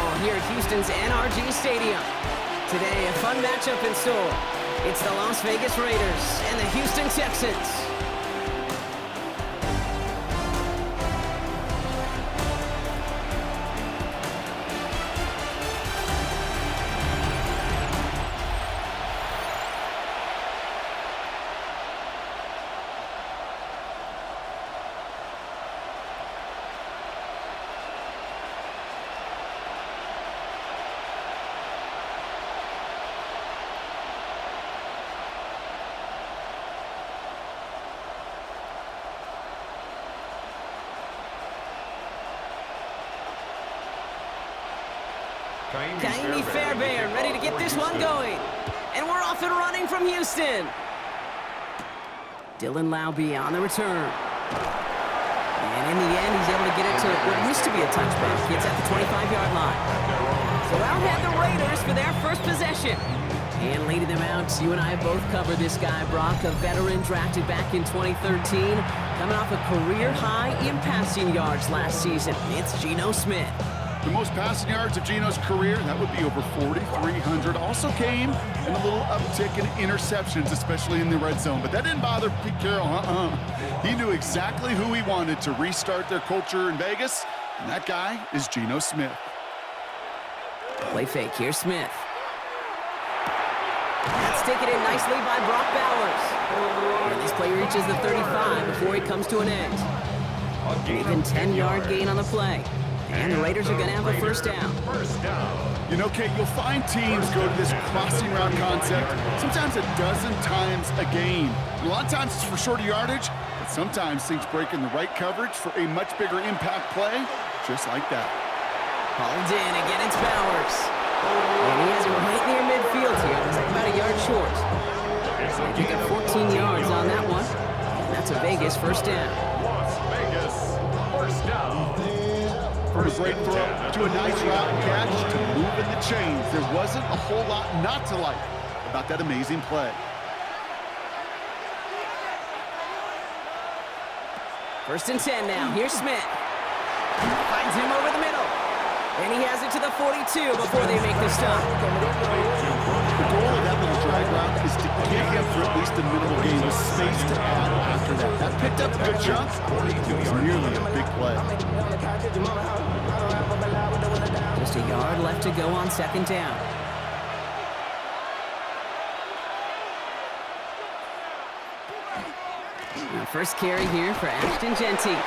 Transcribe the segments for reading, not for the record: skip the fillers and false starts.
football here at Houston's NRG Stadium. Today, a fun matchup in store. It's the Las Vegas Raiders and the Houston Texans. Kaimi Fairbairn ready to get this one going. And we're off and running from Houston. Dylan Laube on the return. And in the end, he's able to get it to what used to be a touchback. It's at the 25-yard line. So out had the Raiders for their first possession. And leading them out, you and I have both covered this guy, Brock, a veteran drafted back in 2013, coming off a career high in passing yards last season. It's Geno Smith. The most passing yards of Geno's career, that would be over 4,300. Also came in a little uptick in interceptions, especially in the red zone. But that didn't bother Pete Carroll. He knew exactly who he wanted to restart their culture in Vegas, and that guy is Geno Smith. Play fake. Here's Smith. That's taken in nicely by Brock Bowers. And this play reaches the 35 before he comes to an end. Even 10-yard gain on the play. And the Raiders are going to have a first down. You know, Kate, you'll find teams go to this crossing route concept sometimes a dozen times a game. And a lot of times it's for shorter yardage, but sometimes things break in the right coverage for a much bigger impact play, just like that. Hauled in. Again, it's Bowers. And he has it right near midfield here. Looks like about a yard short. So they pick up 14 yards on that one. And that's a Vegas first down. Las Vegas first down. From a great throw to a nice route and catch to moving the chains. There wasn't a whole lot not to like about that amazing play. First and 10 now. Here's Smith. Finds him over the middle. And he has it to the 42 before they make the stop. The goal of that little drag route is to get him for at least a minimal gain with space to add after that. That picked up a good chunk. It was nearly a big play. Just a yard left to go on second down. Now first carry here for Ashton Jeanty.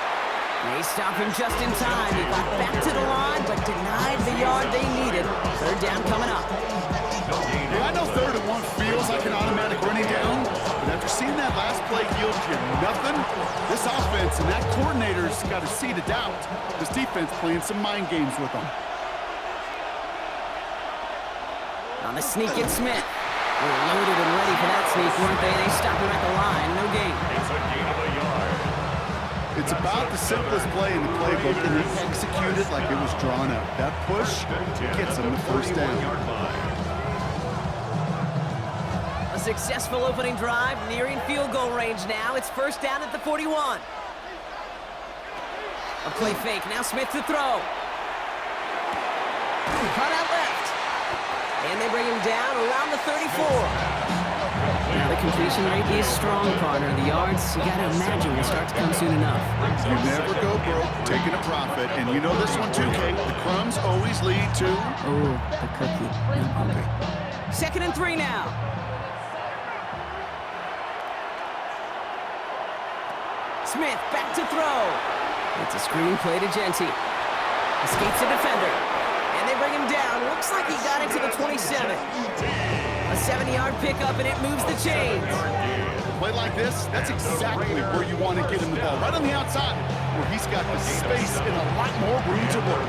They stop him just in time. He got back to the line, but denied the yard they needed. Third down coming up. Yeah, I know 3rd and 1 feels like an automatic running down, but after seeing that last play yield you nothing, this offense and that coordinator's got a seed of doubt. This defense playing some mind games with them. On the sneak in Smith. They were loaded and ready for that sneak, weren't they? They stop him at the line. No gain. It's a gain of a yard. It's about the simplest play in the playbook, and he executed like it was drawn up. That push gets him the first down. A successful opening drive, nearing field goal range now. It's first down at the 41. A play fake. Now Smith to throw. Cut out left. And they bring him down around the 34. Now the completion rate is strong, partner. The yards, you got to imagine, will start to come soon enough. You never go broke taking a profit, and you know this one too, Kate. The crumbs always lead to... Oh, the cookie. I'm hungry. 2nd and 3 now. Smith back to throw. It's a screen play to Jeanty. Escapes the defender. And they bring him down. Looks like he got it to the 27. A 7-yard pickup, and it moves the chains. A play like this, that's exactly where you want to get him the ball. Right on the outside, where he's got the space and a lot more room to work.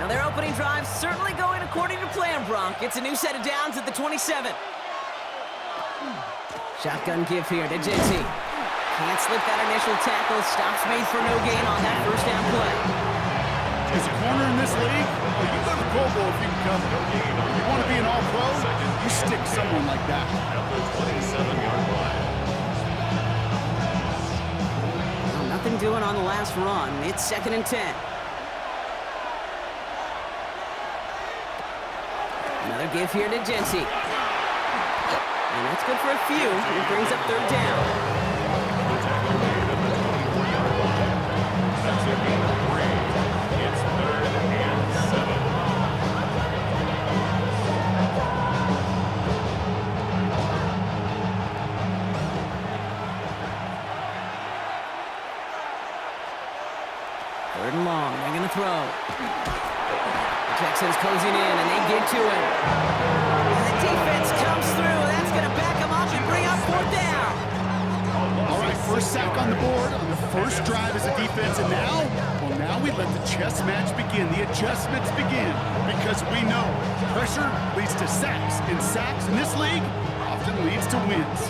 Now their opening drive certainly going according to plan, Bronk. It's a new set of downs at the 27. Shotgun give here to Jeanty. Can't slip that initial tackle. Stops made for no gain on that first down play. As a corner in this league, well, you go to the Pro Bowl if you can come. You want to be an all-pro, you stick someone like that. Well, nothing doing on the last run. It's 2nd and 10. Another give here to Genty. And that's good for a few. It brings up third down. That's a gain of 3. It's 3rd and 7. Third and long. They're going to throw. The Texans closing in, and they get to him. And the defense comes through. That's going to back them up and bring up fourth down. All right, first sack on the board on the first drive as a defense, and now we let the chess match begin, the adjustments begin, because we know pressure leads to sacks, and sacks in this league often leads to wins.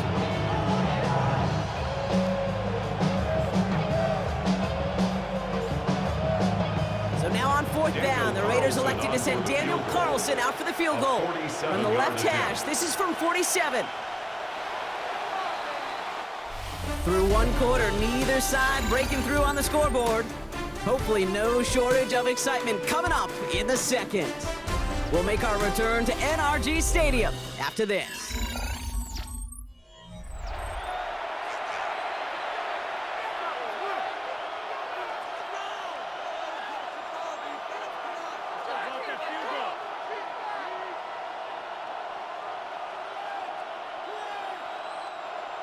So now on fourth down, the Raiders elected to send Daniel Carlson out for the field goal. From the left hash, this is from 47. Through one quarter, neither side breaking through on the scoreboard. Hopefully no shortage of excitement coming up in the second. We'll make our return to NRG Stadium after this.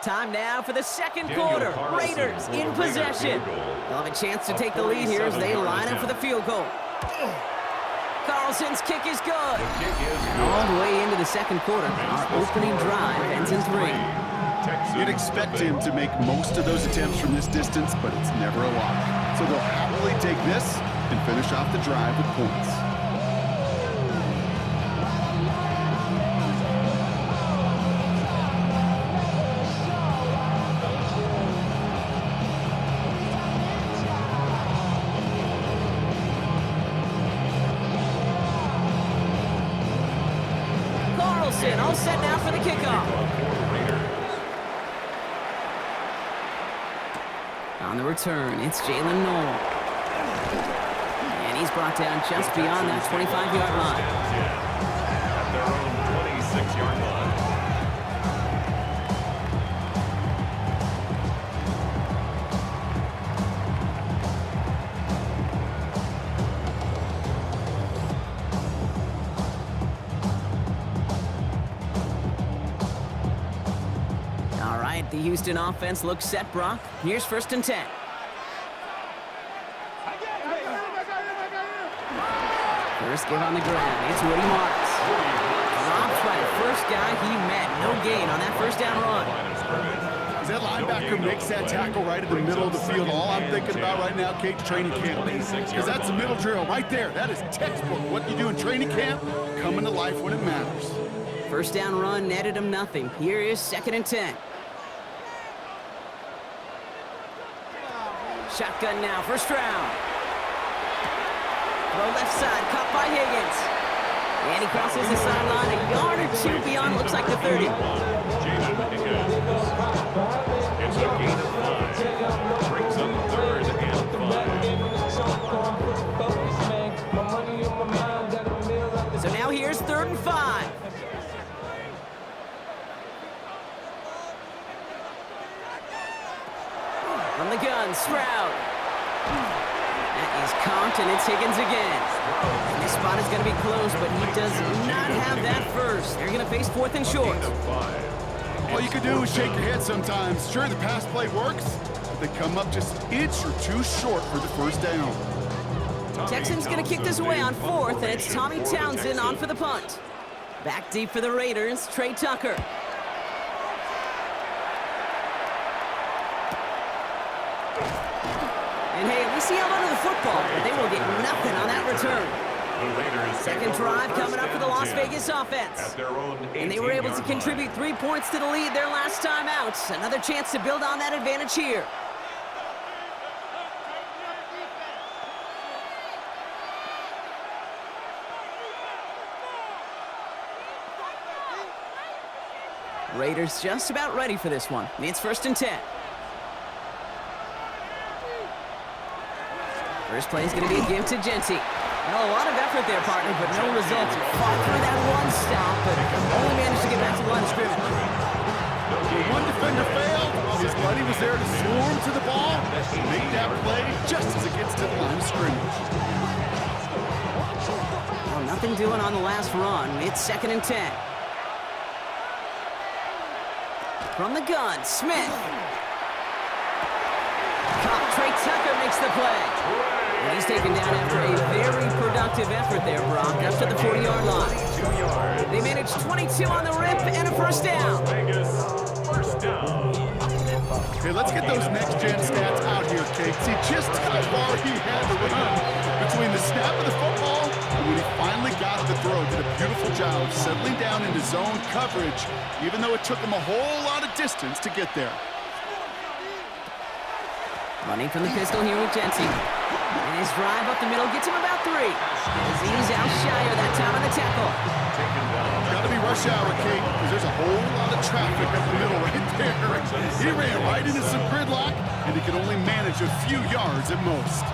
Time now for the second quarter. Raiders in possession. They'll have a chance to take the lead here as they line up for the field goal. Carlson's kick is good. All the way into the second quarter, our opening drive ends in 3. You'd expect him to make most of those attempts from this distance, but it's never a lot. So they'll happily take this and finish off the drive with points. All set now for the kickoff. On the return, it's Jalen Noel. And he's brought down just beyond that 25-yard line. At their own 26-yard line. The Houston offense looks set, Brock. Here's 1st and 10. First give on the ground. It's Woody Marks. Drops by the first guy he met. No gain on that first down run. As that linebacker makes that tackle right in the middle of the field, all I'm thinking about right now, Kate, training camp. Because that's the middle drill right there. That is textbook. What you do in training camp, coming to life when it matters. First down run netted him nothing. Here is 2nd and 10. Shotgun now, first round. Throw left side, caught by Higgins. And he crosses the sideline a yard or 2 beyond, looks like the 30. It's a gain of 5. Brings up 3rd and 5. So now here's 3rd and 5. From the gun, Stroud. That is caught, and it's Higgins again. And this spot is going to be close, but he does not have that first. They're going to face 4th and short. All you can do is shake your head sometimes. Sure, the pass play works, but they come up just an inch or 2 short for the first down. Texans going to kick this away on 4th, and it's Tommy Townsend on for the punt. Back deep for the Raiders, Trey Tucker. And hey, at least he held onto the football, but they will get nothing on that return. Second drive coming up for the Las Vegas offense. And they were able to contribute 3 points to the lead their last time out. Another chance to build on that advantage here. Raiders just about ready for this one. It's 1st and 10. First play is going to be a give to Genty. Well, a lot of effort there, partner, but no results. Fought through that one stop, but only managed to get back to the line of scrimmage. One defender failed. His buddy was there to swarm to the ball. Make that play just as it gets to the line of scrimmage. Well, nothing doing on the last run. It's 2nd and 10. From the gun, Smith. Caught. Trey Tucker makes the play. And he's taken down after a very productive effort there, Brock, up to the 40-yard line. They managed 22 on the rip and a first down. First down. Okay, let's get those next-gen stats out here, Kate. See just how far he had to run between the snap of the football and when he finally got the throw. Did a beautiful job of settling down into zone coverage, even though it took him a whole lot of distance to get there. Running from the pistol here with Jensen. And his drive up the middle gets him about 3. As he's out shyer that time on the tackle. Got to be rush hour, Kate, because there's a whole lot of traffic up the middle right there. He ran right into some gridlock, and he could only manage a few yards at most.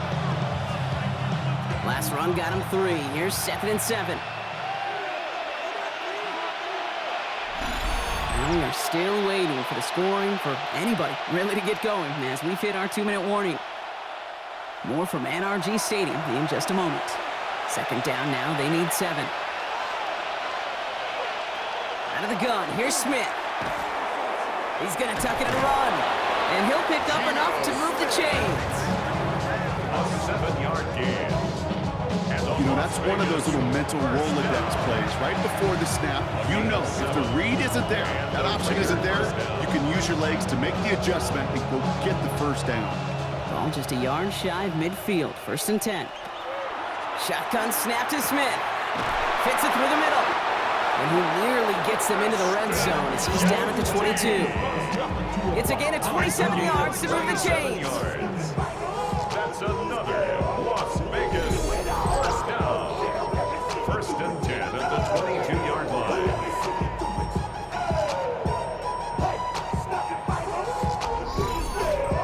Last run got him 3. Here's 2nd and 7. And we are still waiting for the scoring for anybody really to get going as we've hit our 2-minute warning. More from NRG Stadium in just a moment. 2nd down now, they need 7. Out of the gun, here's Smith. He's going to tuck it and run. And he'll pick up enough to move the chains. A 7-yard gain. You know, that's one of those little mental Rolodex plays. Right before the snap, you know if the read isn't there, that option isn't there, you can use your legs to make the adjustment and go get the first down. Ball just a yard shy of midfield. 1st and 10. Shotgun snap to Smith. Fits it through the middle. And he nearly gets them into the red zone as he's down at the 22. It's a gain of 27 yards to move the chains. That's another Las Vegas first down. 1st and 10 at the 22-yard line.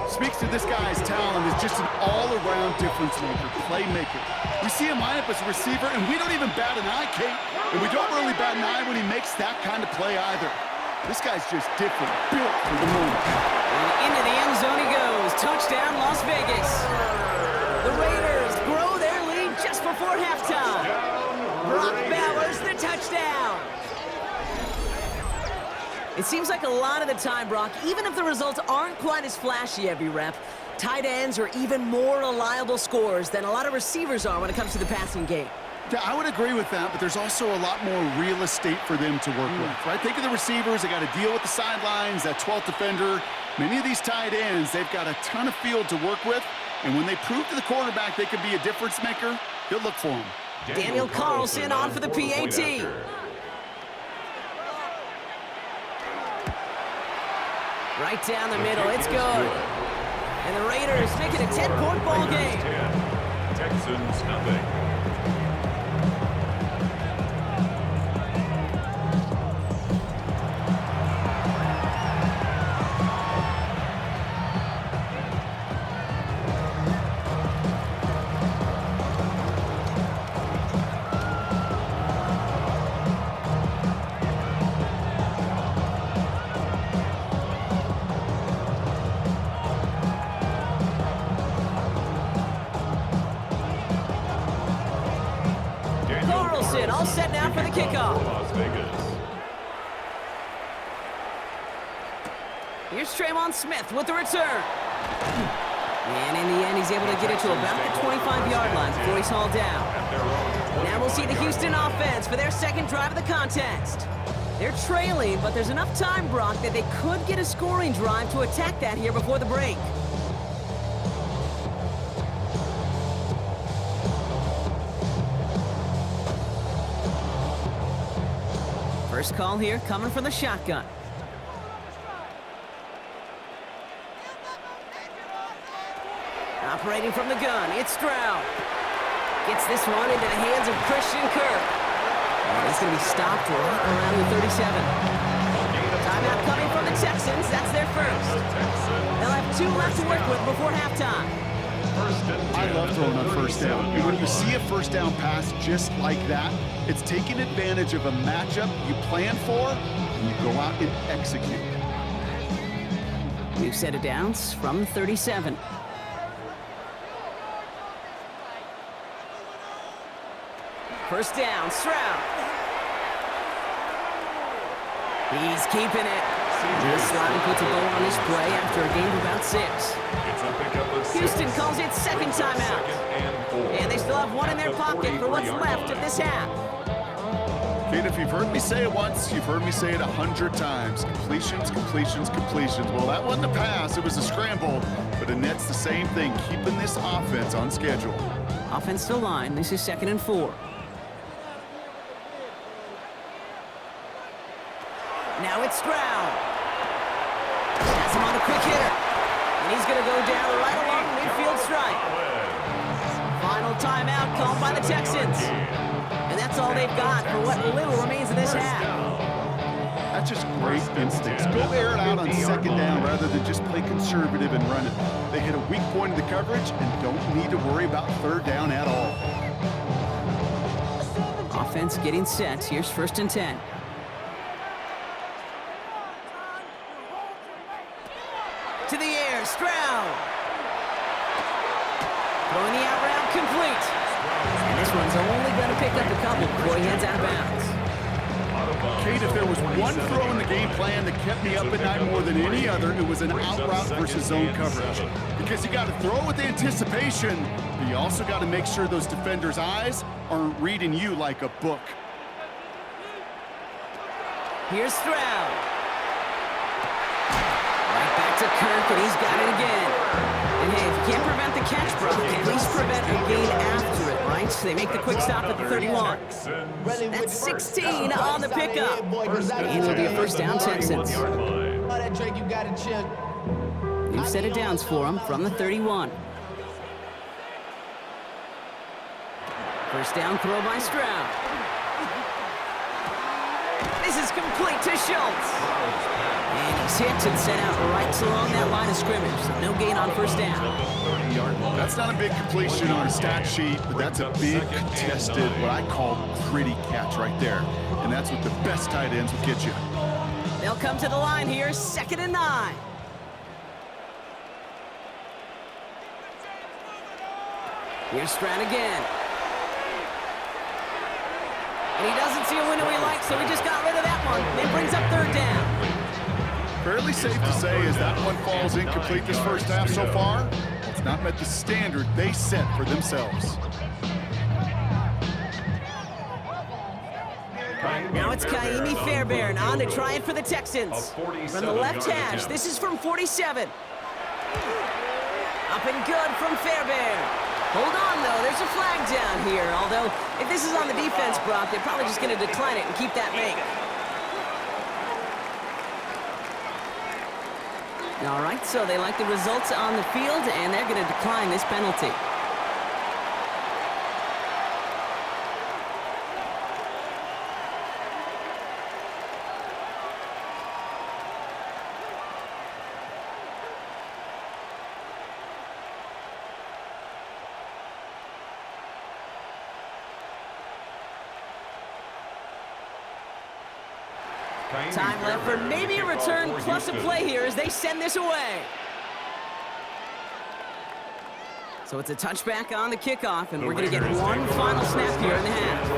Speaks to this guy's talent as just an all-around difference maker, playmaker. We see him line up as a receiver, and we don't even bat an eye, Kate. And we don't really bat an eye when he makes that kind of play either. This guy's just different, built for the moment. And into the end zone he goes. Touchdown, Las Vegas. The Raiders grow their lead just before halftime. Brock Bowers, the touchdown. It seems like a lot of the time, Brock, even if the results aren't quite as flashy every rep, tight ends are even more reliable scorers than a lot of receivers are when it comes to the passing game. Yeah, I would agree with that, but there's also a lot more real estate for them to work with, right? Think of the receivers. They got to deal with the sidelines, that 12th defender. Many of these tight ends, they've got a ton of field to work with, and when they prove to the quarterback they can be a difference maker, he'll look for them. Daniel Carlson on for the PAT. Right down the middle, it's good. And the Raiders make it a 10-point ball game. 10, Texans nothing. All set now for the kickoff. Las Vegas. Here's Trayvon Smith with the return. And in the end, he's able to get it to about the 25-yard line before he's hauled down. Now we'll see the Houston offense for their 2nd drive of the contest. They're trailing, but there's enough time, Brock, that they could get a scoring drive to attack that here before the break. First call here coming from the shotgun. Operating from the gun, it's Stroud. Gets this one into the hands of Christian Kirk. And he's going to be stopped right around the 37. Timeout coming from the Texans. That's their first. They'll have 2 left to work with before halftime. First and 10. I love throwing on first down. And when you see a first down pass just like that, it's taking advantage of a matchup you plan for, and you go out and execute. New set of downs from 37. First down, Stroud. He's keeping it. This line puts a bow on this play after a gain of about 6. It's a pickup of 6. Houston calls it second timeout. And they still have one in their pocket for what's left of this half. Kate, if you've heard me say it once, you've heard me say it 100 times. Completions, completions, completions. Well, that wasn't a pass. It was a scramble. But Annette's the same thing, keeping this offense on schedule. Offensive line. This is 2nd and 4. Now it's Stroud. Has him on a quick hitter. And he's going to go down right along the midfield stripe. Final timeout called by the Texans. And that's all they've got for what little remains of this half. That's just great instincts. Go air it out on second down rather than just play conservative and run it. They hit a weak point in the coverage and don't need to worry about third down at all. Offense getting set. Here's 1st and 10. To the air, Stroud. Throwing the out route complete. And this one's only going to pick up a couple before he heads out of bounds. Kate, if there was one throw in the game plan that kept me up at night more than any other, it was an out route versus zone coverage. Because you got to throw with anticipation, but you also got to make sure those defenders' eyes aren't reading you like a book. Here's Stroud. Right back to Kirk, and he's got it again. And hey, if you can't prevent the catch, Brock, at least prevent a gain after it, right? So they make the quick stop at the 31. That's 16 on the pickup. And it'll be a first down, Texans. New set of downs for him from the 31. First down throw by Stroud. This is complete to Schultz. And he's hit and sent out right along that line of scrimmage. So no gain on first down. That's not a big completion on a stat sheet, but that's a big contested, what I call gritty catch right there. And that's what the best tight ends will get you. They'll come to the line here, 2nd and 9. Here's Stroud again. And he doesn't see a window he likes, so he just got rid of that one. It brings up 3rd down. Fairly safe to say as that one falls incomplete this first half so far, it's not met the standard they set for themselves. Now it's Kaimi Fairbairn on to try it for the Texans. From the left hash, this is from 47. Up and good from Fairbairn. Hold on, though. There's a flag down here. Although, if this is on the defense, Brock, they're probably just going to decline it and keep that make. All right, so they like the results on the field, and they're going to decline this penalty. Time left for maybe a return plus a play here as they send this away. So it's a touchback on the kickoff, and we're going to get one final snap here in the half.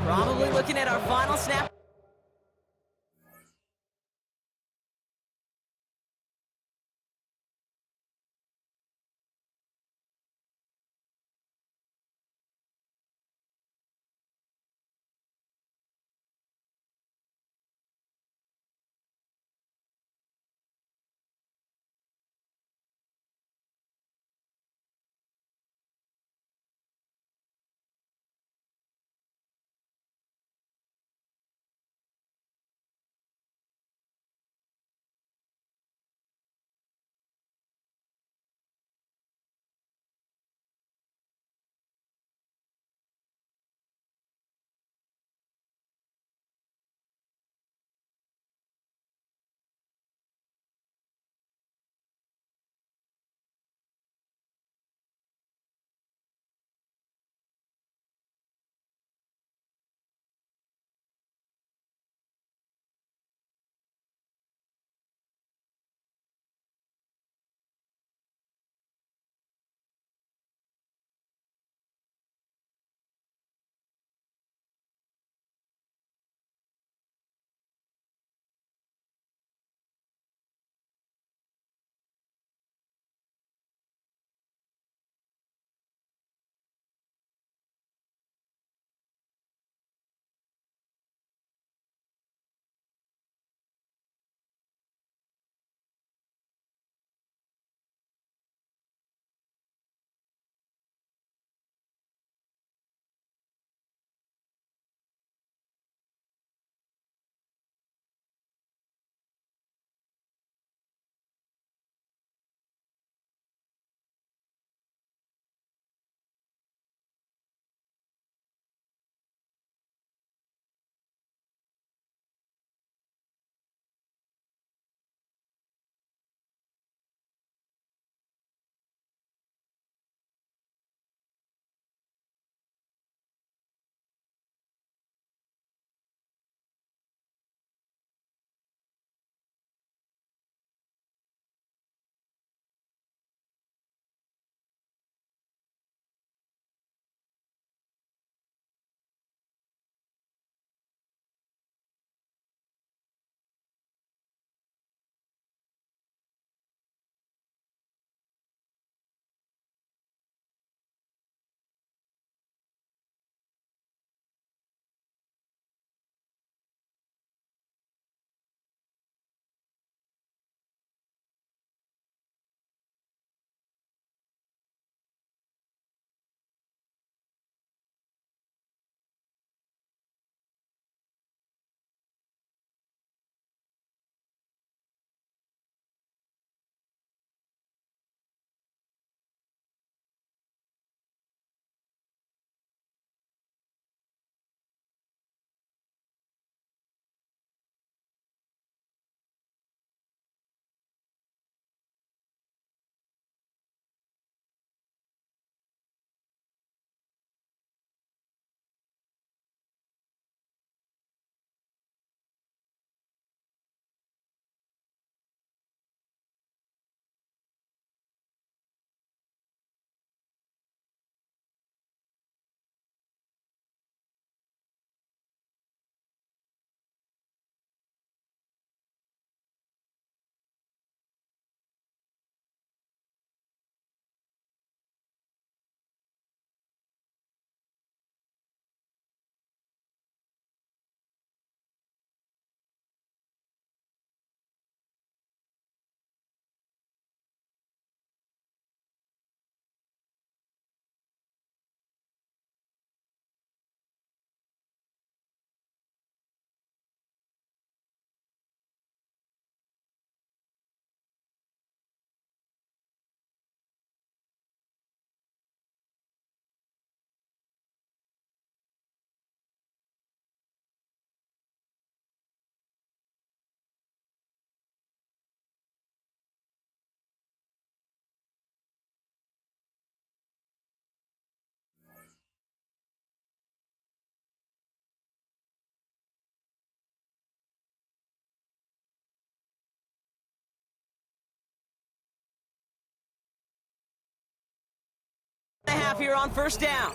Probably looking at our final snap. half here on first down.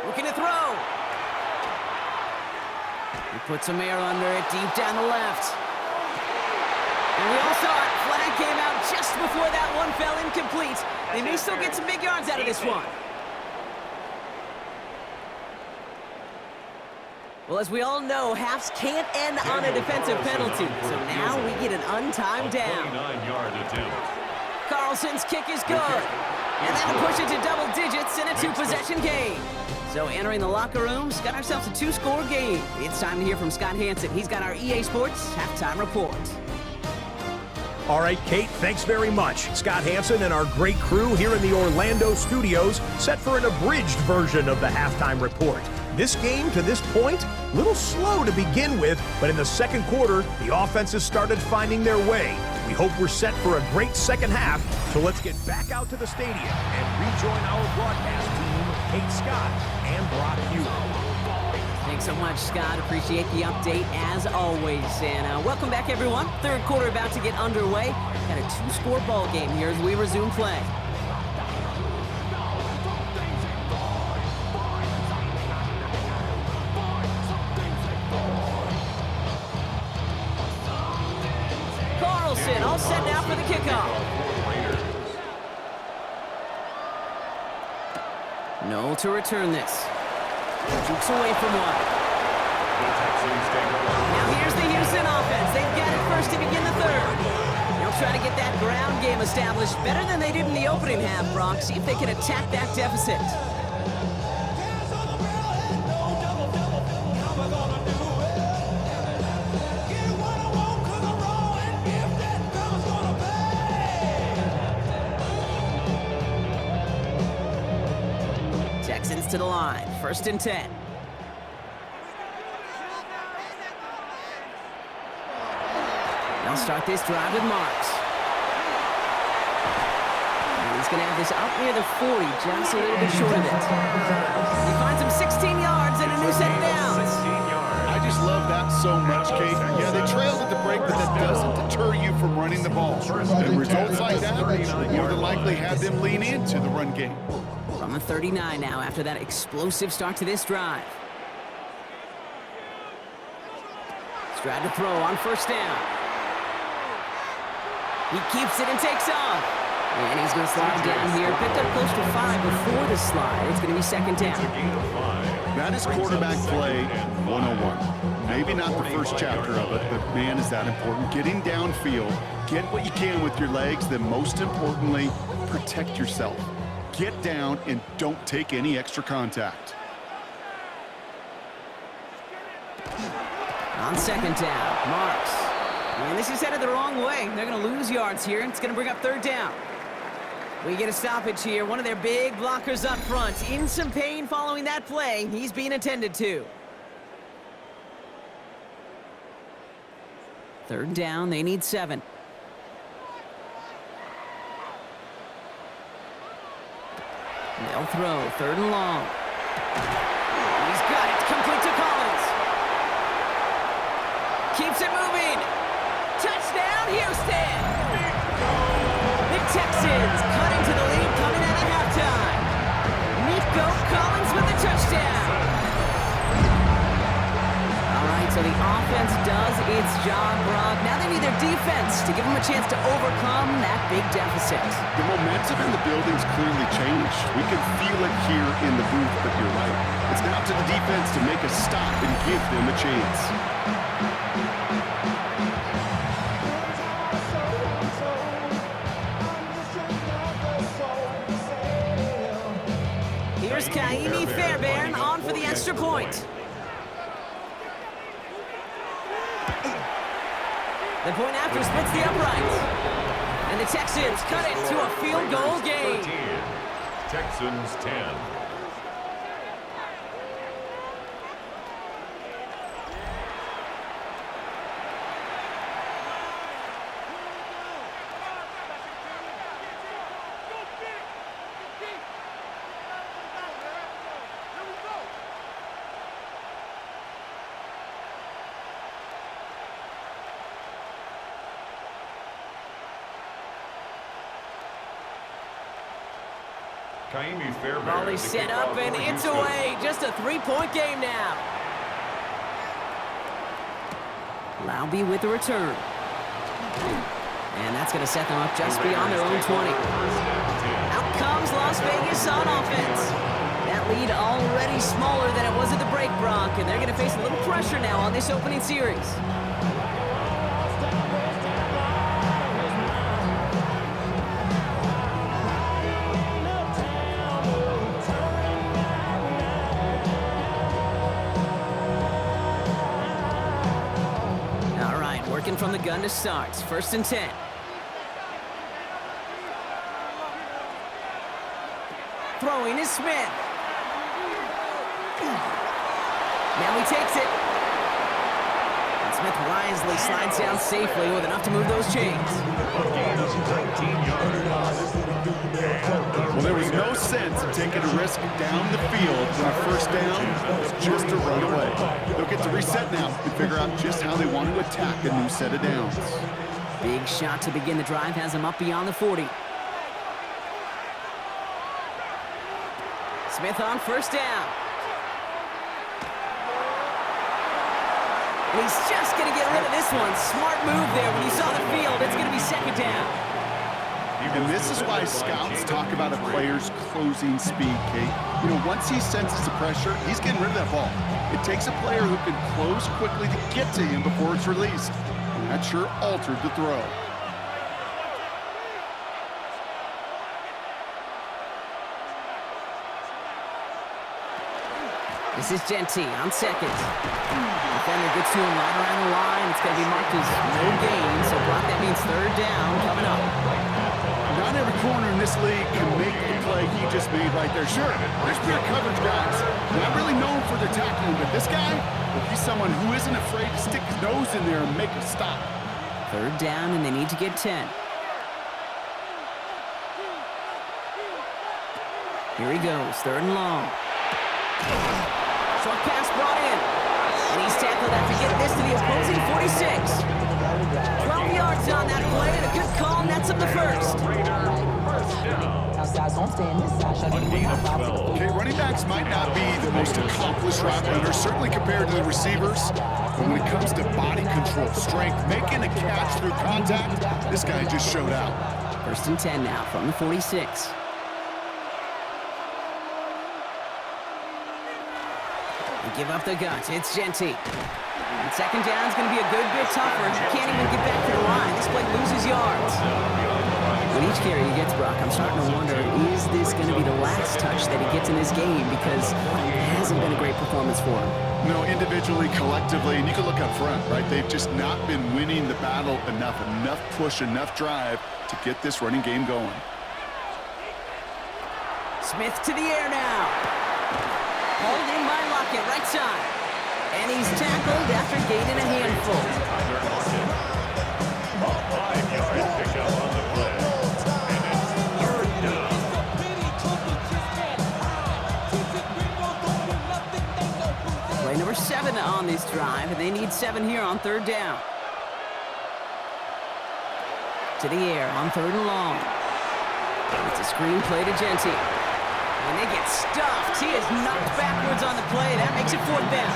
Looking to throw. He puts some air under it, deep down the left. And we all saw it. Flag came out just before that one fell incomplete. They may still get some big yards out of this one. Well, as we all know, halves can't end on a defensive penalty. So now we get an untimed down. 29-yard attempt. Carlson's kick is good. And that'll push it to double digits in a two-possession game. So entering the locker room, got ourselves a two-score game. It's time to hear from Scott Hansen. He's got our EA Sports halftime report. All right, Kate, thanks very much. Scott Hansen and our great crew here in the Orlando studios set for an abridged version of the halftime report. This game, to this point, a little slow to begin with, but in the second quarter, the offenses started finding their way. We hope we're set for a great second half, so let's get back out to the stadium and rejoin our broadcast team, Kate Scott and Brock Hughes. Thanks so much, Scott. Appreciate the update as always. And welcome back, everyone. Third quarter about to get underway. Got a two-score ball game here as we resume play. Carlson all set now for the kickoff. No to return this. Jukes away from one. Now here's the Houston offense. They've got it first to begin the third. They'll try to get that ground game established better than they did in the opening half, Brock. See if they can attack that deficit. Texans to the line. First and 10. They'll start this drive with Marks. And he's going to have this up near the 40, just a little bit short of it. He finds him 16 yards and a new set of downs. I just love that so much, Kate. Yeah, they trailed at the break, but that doesn't deter you from running the ball. And results like that more than likely had them lean into the run game. From the 39 now after that explosive start to this drive. Stride to throw on first down. He keeps it and takes off. And he's going to slide down here. Picked up close to 5 before the slide. It's going to be second down. That is quarterback play 101. Maybe not the first chapter of it, but man, is that important. Getting downfield, get what you can with your legs, then most importantly, protect yourself. Get down and don't take any extra contact. On second down, Marks. And this is headed the wrong way. They're going to lose yards here, and it's going to bring up third down. We get a stoppage here. One of their big blockers up front. In some pain following that play. He's being attended to. Third down, they need 7. They'll throw, third and long. He's got it, complete to Collins. Keeps it moving. Touchdown, Houston! The Texans cutting to the lead coming out of halftime. Nico Collins with the touchdown. All right, so the offense does its job, Brock. Now they need their defense to give them a chance to overcome that big deficit. The momentum in the building's clearly changed. We can feel it here in the booth, but you're right. It's now to the defense to make a stop and give them a chance. Here's Kaimi Fairbairn on for the extra point. The point after splits the uprights. And the Texans cut it to a field goal game. 13, Texans 10. Ball is set up, and it's away. Just a three-point game now. Laube with the return. And that's going to set them up just beyond their own 20. Out comes Las Vegas on offense. That lead already smaller than it was at the break, Brock, and they're going to face a little pressure now on this opening series. All right, working from the gun to start. 1st and 10. Throwing is Smith. Now he takes it. And Smith wisely slides down safely with enough to move those chains. Well, there was no sense in taking a risk down the field when a first down was just a run away. They'll get to reset now and figure out just how they want to attack a new set of downs. Big shot to begin the drive has him up beyond the 40. Smith on 1st down. And he's just going to get rid of this one. Smart move there when he saw the field. It's going to be 2nd down. And this is why scouts talk about a player's closing speed, Kate. You know, once he senses the pressure, he's getting rid of that ball. It takes a player who can close quickly to get to him before it's released. And that sure altered the throw. This is Genty on 2nd. Defender gets to him right around the line. It's going to be marked as no gain. So, Brock, that means 3rd down coming up. Not every corner in this league can make the play he just made right there. Sure, there's pure coverage guys. Not really known for their tackling, but this guy, he's someone who isn't afraid to stick his nose in there and make a stop. 3rd down, and they need to get 10. Here he goes, 3rd and long. Short pass brought in. And he's tackled after getting this to the opposing 46. 12 yards on that play, and a good call nets him the 1st. Okay, running backs might not be the most accomplished route runners, certainly compared to the receivers. But when it comes to body control, strength, making a catch through contact, this guy just showed out. 1st and 10 now from the 46. Give up the guts. It's Genty. And 2nd down is going to be a good bit tougher. You can't even get back to the line. This play loses yards. With each carry he gets, Brock, I'm starting to wonder, is this going to be the last touch that he gets in this game? Because it hasn't been a great performance for him. No, individually, collectively, and you can look up front, right? They've just not been winning the battle enough push, enough drive to get this running game going. Smith to the air now. Hauled in by Lockett, right side. And he's tackled after gaining a handful. A 5-yard pickup on the play. And it's 3rd down. Play number 7 on this drive, and they need 7 here on 3rd down. To the air on 3rd and long. It's a screen play to Genty. And they get stuffed. He is knocked backwards on the play. That makes it 4th down.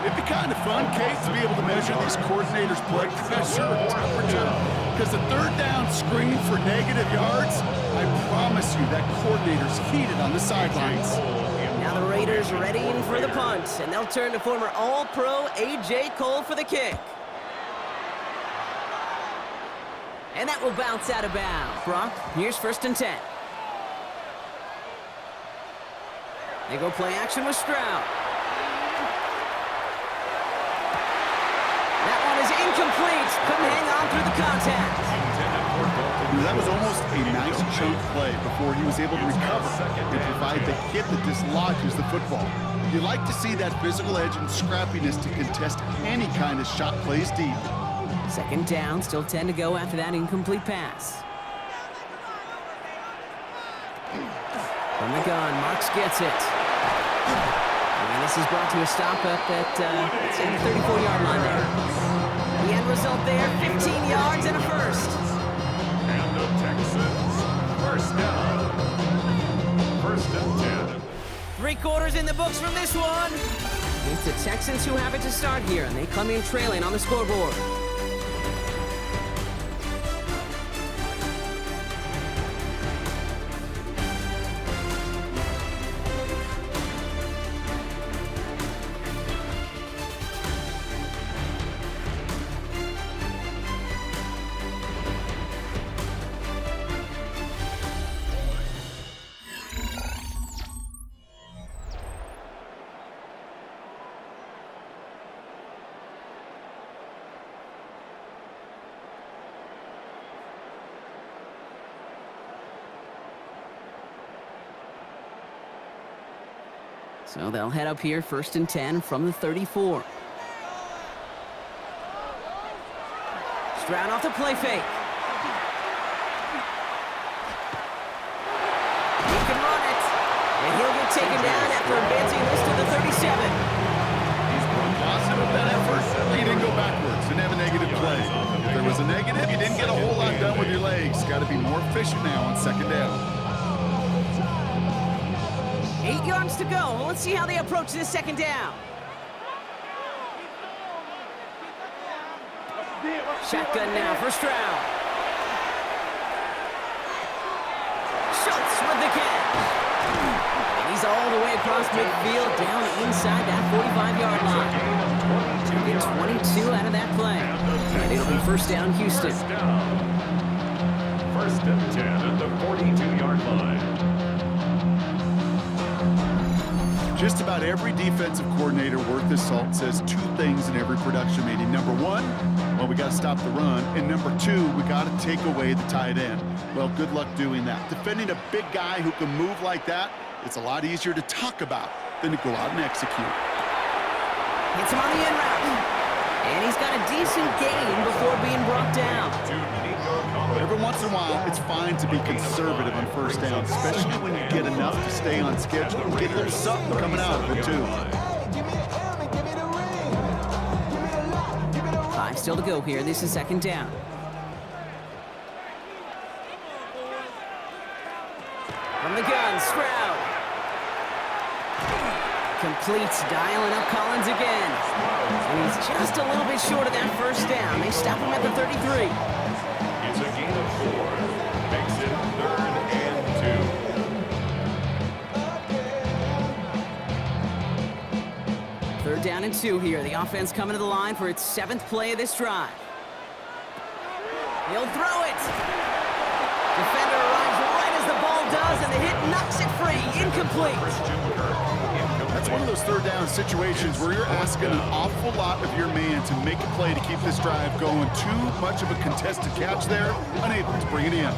It'd be kind of fun, Kate, to be able to measure these coordinators' blood pressure and temperature. Because the 3rd down screen for negative yards, I promise you that coordinator's heated on the sidelines. Now the Raiders ready in for the punt. And they'll turn to former All-Pro A.J. Cole for the kick. And that will bounce out of bounds. Brock, here's 1st and 10. They go play action with Stroud. That one is incomplete. Couldn't hang on through the contact. That was almost a nice chunk play before he was able to recover and provide the hit that dislodges the football. You like to see that physical edge and scrappiness to contest any kind of shot plays deep. 2nd down, still 10 to go after that incomplete pass. From the gun, Marks gets it. And this is brought to a stop up at the 34-yard line there. The end result there, 15 yards and a 1st. And the Texans, 1st down. First and 10. 3 quarters in the books from this one. It's the Texans who have it to start here, and they come in trailing on the scoreboard. So they'll head up here, first and 10 from the 34. Stroud off the play fake. He can run it. And he'll get taken down after advancing this to the 37. Positive that effort. He didn't go backwards. Didn't have a negative play. If there was a negative, you didn't get a whole lot done with your legs. Got to be more efficient now on second down. 8 yards to go. Well, let's see how they approach this second down. Shotgun now for Stroud. Schultz with the catch. And he's all the way across midfield, down inside that 45-yard line. Get 22 out of that play. And it'll be first down, Houston. First and 10 at the 42-yard line. Just about every defensive coordinator worth his salt says 2 things in every production meeting. Number 1, well, we got to stop the run. And number 2, we got to take away the tight end. Well, good luck doing that. Defending a big guy who can move like that, it's a lot easier to talk about than to go out and execute. Hits him on the in route. And he's got a decent gain before being brought down. Every once in a while, it's fine to be conservative on first down, especially when you get enough to stay on schedule and get a little something coming out of it, too. 5 still to go here. This is second down. From the gun, Stroud. Completes, dialing up Collins again. And he's just a little bit short of that first down. They stop him at the 33. It's a gain of 4. Makes it 3rd and 2. 3rd down and 2 here. The offense coming to the line for its 7th play of this drive. He'll throw it. Defender arrives right as the ball does, and the hit knocks it free. Incomplete. That's one of those 3rd down situations where you're asking an awful lot of your man to make a play to keep this drive going. Too much of a contested catch there, unable to bring it in.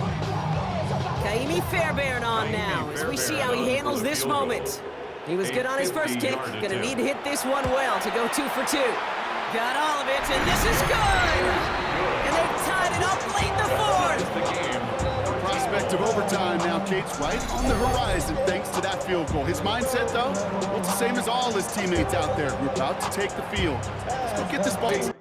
Kaimi Fairbairn on now as we see how he handles this moment. He was good on his first kick. Going to need to hit this one well to go 2 for 2. Got all of it, and this is good! And they've tied it up late in the 4th. Prospect of overtime now, Kate's right on the horizon thanks to that field goal. His mindset, though, well, it's the same as all his teammates out there. We're about to take the field. Let's go get this ball.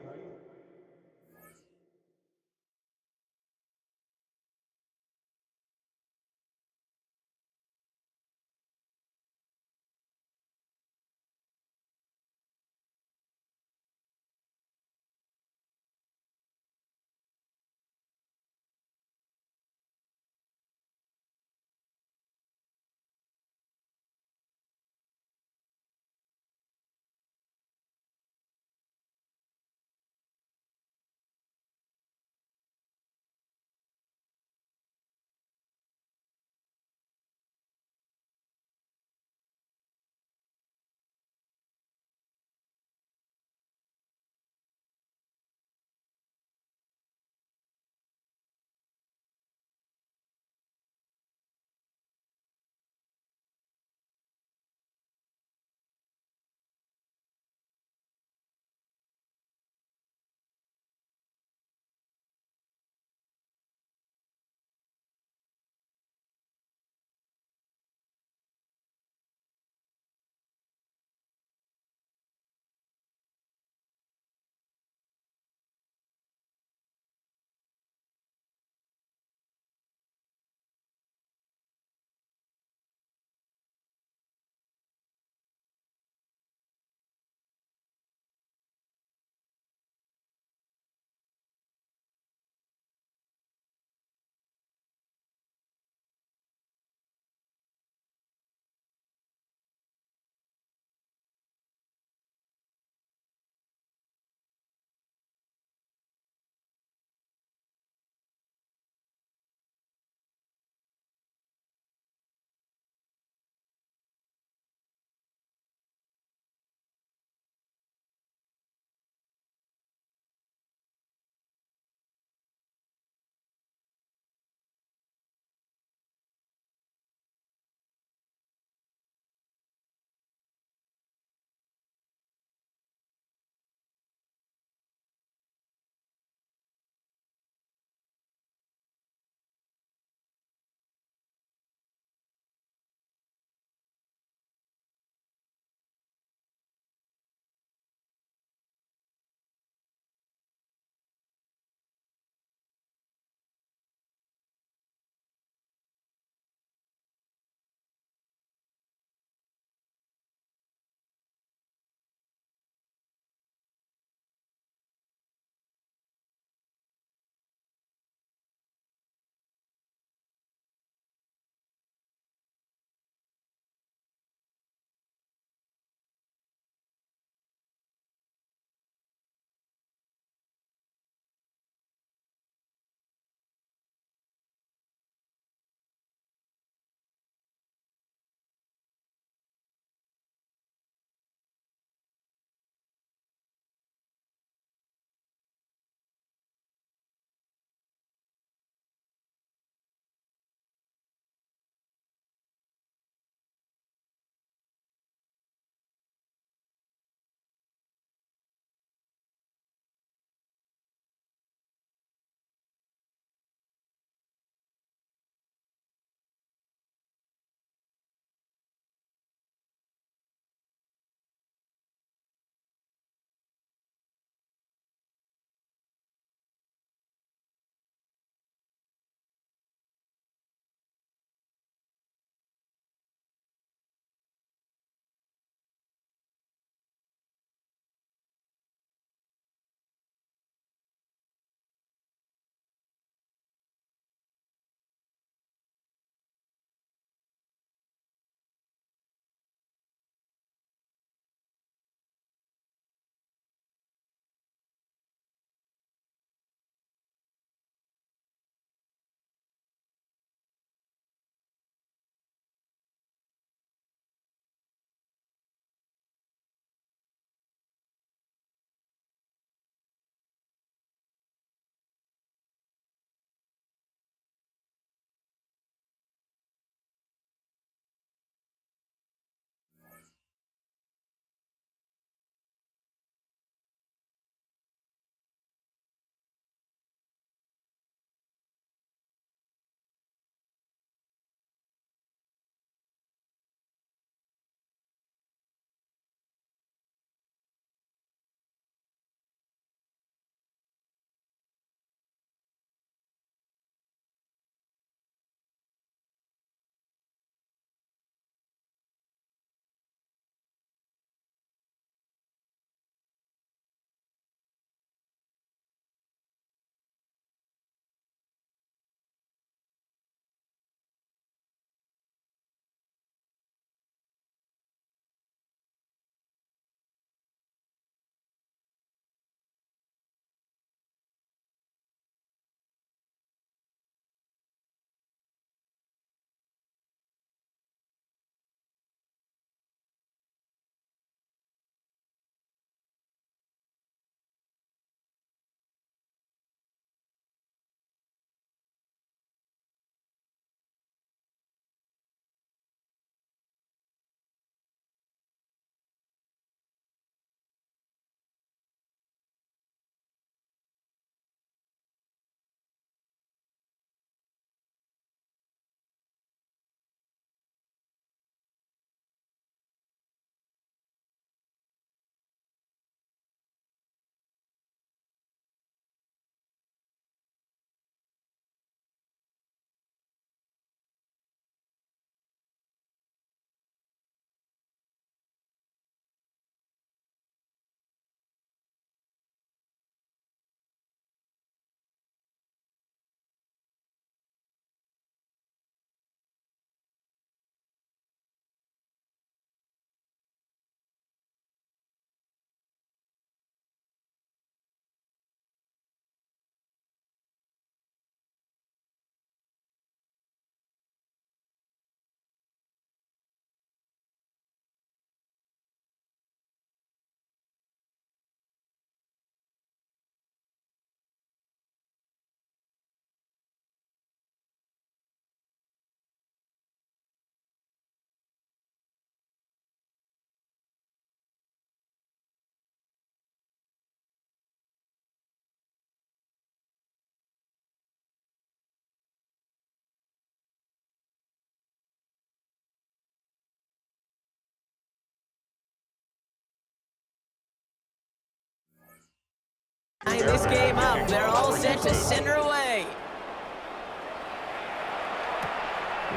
tying this game up. They're all set to send her away.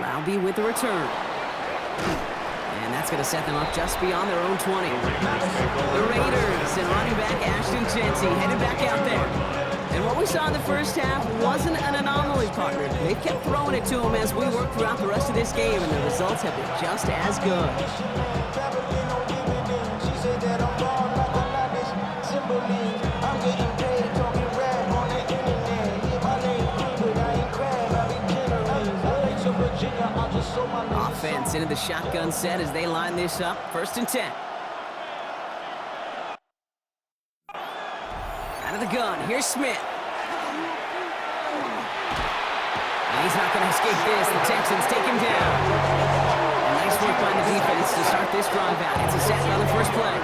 Laube with the return. And that's going to set them up just beyond their own 20. The Raiders and running back Ashton Jeanty headed back out there. And what we saw in the first half wasn't an anomaly, partner. They've kept throwing it to him as we work throughout the rest of this game, and the results have been just as good. Offense into the shotgun set as they line this up. 1st and 10. Out of the gun, here's Smith. And he's not going to escape this. The Texans take him down. And nice work by the defense to start this drive out. It's a sack on the first play.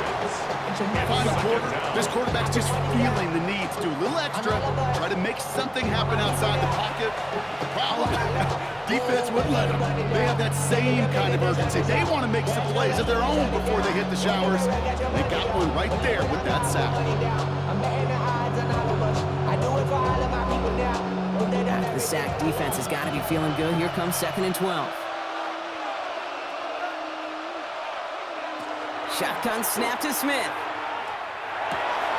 Final quarter, this quarterback's just feeling the need to do a little extra, try to make something happen outside the pocket. The problem, defense wouldn't let them. They have that same kind of urgency. They want to make some plays of their own before they hit the showers. They got one right there with that sack. After the sack, defense has got to be feeling good. Here comes 2nd and 12. Shotgun snap to Smith.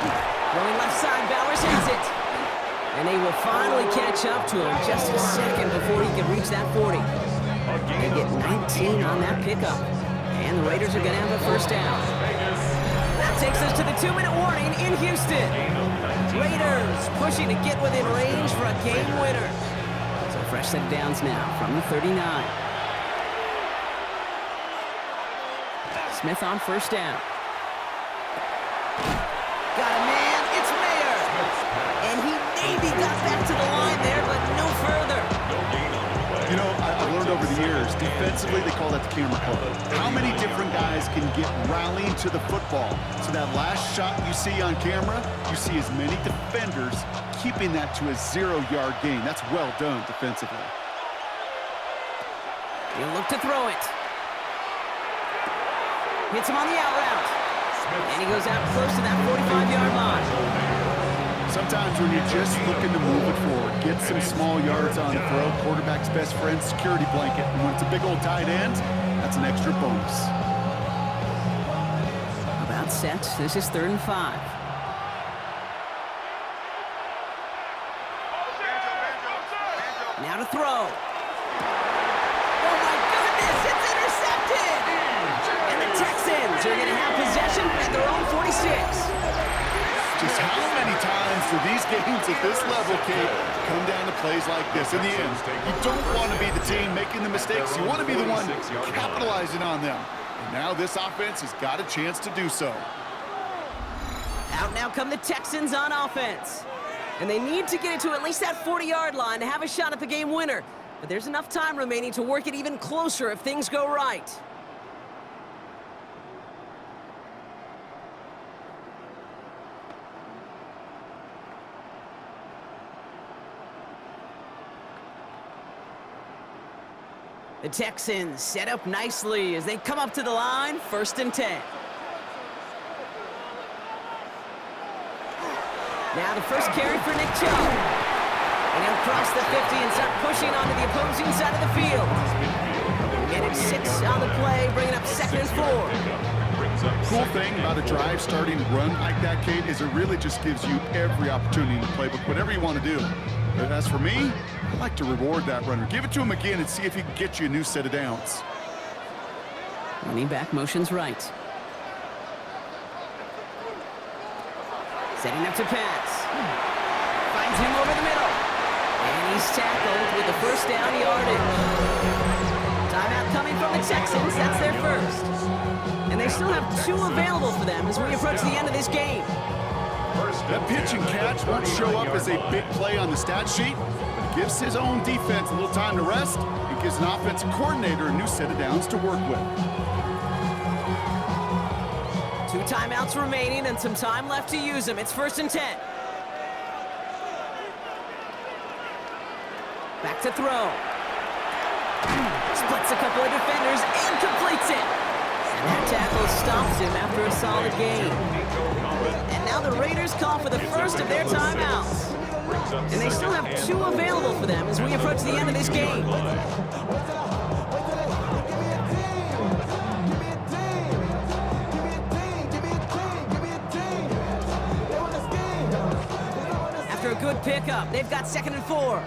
Going left side, Bowers has it. And they will finally catch up to him just a second before he can reach that 40. They get 19 on that pickup. And the Raiders are going to have a first down. That takes us to the 2-minute warning in Houston. Raiders pushing to get within range for a game winner. So fresh set of downs now from the 39. Smith on 1st down. Got a man, it's Mayer. And he maybe got back to the line there, but no further. You know, I've learned over the years, defensively, they call that the camera club. How many different guys can get rallying to the football? So that last shot you see on camera, you see as many defenders keeping that to a 0-yard gain. That's well done defensively. He'll look to throw it. Hits him on the out route. And he goes out close to that 45-yard line. Sometimes when you're just looking to move it forward, get some small yards on the throw, quarterback's best friend, security blanket. And when it's a big old tight end, that's an extra bonus. About set. This is 3rd and 5. Now to throw. Oh my goodness, it's intercepted! And the Texans are going to have possession at their own 46. Just how many times do these games at this level, Kate, come down to plays like this? In the end, you don't want to be the team making the mistakes. You want to be the one capitalizing on them. And now this offense has got a chance to do so. Out now come the Texans on offense. And they need to get it to at least that 40-yard line to have a shot at the game winner. But there's enough time remaining to work it even closer if things go right. The Texans set up nicely as they come up to the line, 1st and 10. Now the first carry for Nick Chubb. And he'll cross the 50 and start pushing onto the opposing side of the field. Getting 6 on the play, bringing up 2nd and 4. Cool thing about a drive starting run like that, Kate, is it really just gives you every opportunity in the playbook, whatever you want to do. But as for me, I like to reward that runner. Give it to him again and see if he can get you a new set of downs. Running back motions right. Setting up to pass. Finds him over the middle. And he's tackled with the first down yardage. Timeout coming from the Texans. That's their first. And they still have 2 available for them as we approach the end of this game. That pitch and catch won't show up as a big play on the stat sheet, but it gives his own defense a little time to rest. It gives an offensive coordinator a new set of downs to work with. 2 timeouts remaining and some time left to use them. It's 1st and 10. Back to throw. Splits a couple of defenders and completes it. And that tackle stops him after a solid gain. And now the Raiders call for the first of their timeouts. And they still have 2 available for them as we approach the end of this game. After a good pickup, they've got 2nd and 4.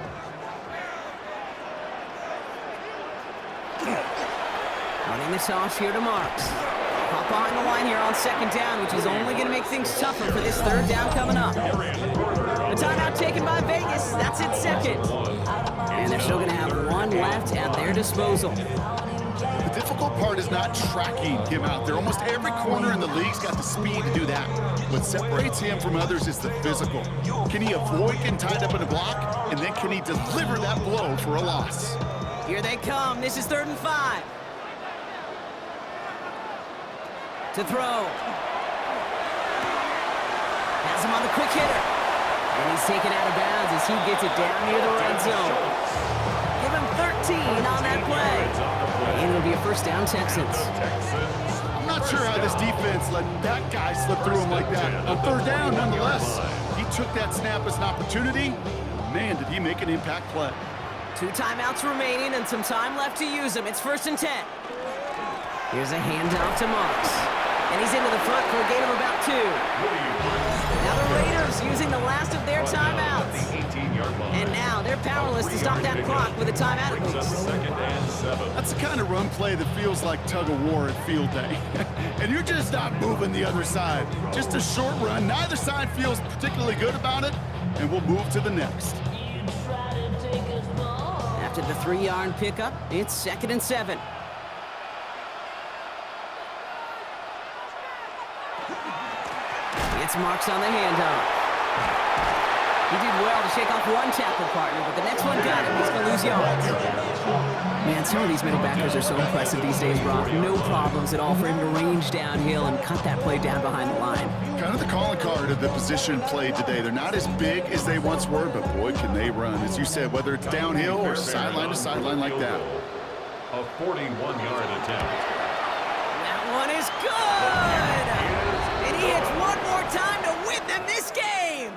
Running the toss here to Marks. Hop behind the line here on 2nd down, which is only going to make things tougher for this 3rd down coming up. The timeout taken by Vegas. That's its 2nd. And they're still going to have 1 left at their disposal. The difficult part is not tracking him out there. Almost every corner in the league's got the speed to do that. What separates him from others is the physical. Can he avoid getting tied up in a block? And then can he deliver that blow for a loss? Here they come. This is 3rd and 5. To throw. Has him on the quick hitter. And he's taken out of bounds as he gets it down near the red zone. Give him 13 on that play. And it'll be a 1st down, Texans. I'm not sure how this defense let that guy slip through him like that. On 3rd down, nonetheless, he took that snap as an opportunity. Man, did he make an impact play. 2 timeouts remaining and some time left to use them. It's 1st and 10. Here's a handoff to Marks. And he's into the front for a gain of about 2. Now the Raiders using the last of their timeouts. And now they're powerless to stop that clock with a timeout at least. That's the kind of run play that feels like tug of war at field day. And you're just not moving the other side. Just a short run. Neither side feels particularly good about it. And we'll move to the next. After the 3-yard pickup, it's 2nd and 7. It's Marks on the handoff. He did well to shake off 1 tackle partner, but the next one got him. He's going to lose yards. Man, some of these middle backers are so impressive these days, Brock. No problems at all for him to range downhill and cut that play down behind the line. Kind of the calling card of the position played today. They're not as big as they once were, but boy, can they run. As you said, whether it's downhill or sideline to sideline like that. A 41-yard attempt. That one is good! And he hits one more time to win them this game!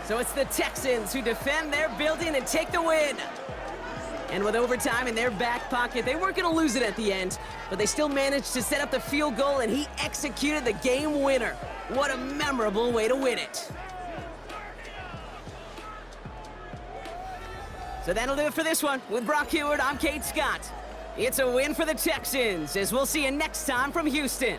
So it's the Texans who defend their building and take the win. And with overtime in their back pocket, they weren't going to lose it at the end, but they still managed to set up the field goal, and he executed the game winner. What a memorable way to win it. So that'll do it for this one. With Brock Heward, I'm Kate Scott. It's a win for the Texans, as we'll see you next time from Houston.